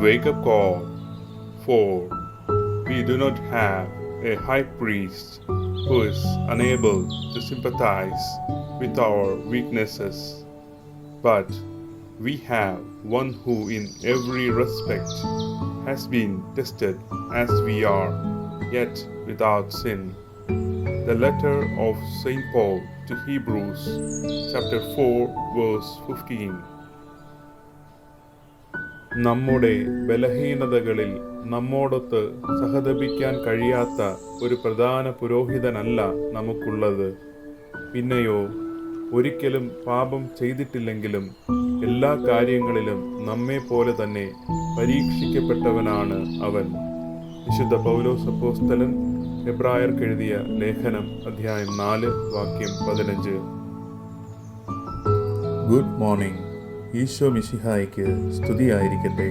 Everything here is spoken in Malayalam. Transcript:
wake up call. For we do not have a high priest who is unable to sympathize with our weaknesses, but we have one who in every respect has been tested as we are, yet without sin. The letter of St. Paul to Hebrews, chapter 4, verse 15. നമ്മുടെ ബലഹീനതകളിൽ നമ്മോടൊത്ത് സഹതപിക്കാൻ കഴിയാത്ത ഒരു പ്രധാന പുരോഹിതനല്ല നമുക്കുള്ളത്. പിന്നെയോ ഒരിക്കലും പാപം ചെയ്തിട്ടില്ലെങ്കിലും എല്ലാ കാര്യങ്ങളിലും നമ്മെ പോലെ തന്നെ പരീക്ഷിക്കപ്പെട്ടവനാണ് അവൻ. വിശുദ്ധ പൗലോസ് അപ്പോസ്തലൻ എബ്രായർക്കെഴുതിയ ലേഖനം അധ്യായം 4 വാക്യം 15. Good morning. ഈശോ മിശിഹായ്ക്ക് സ്തുതിയായിരിക്കട്ടെ.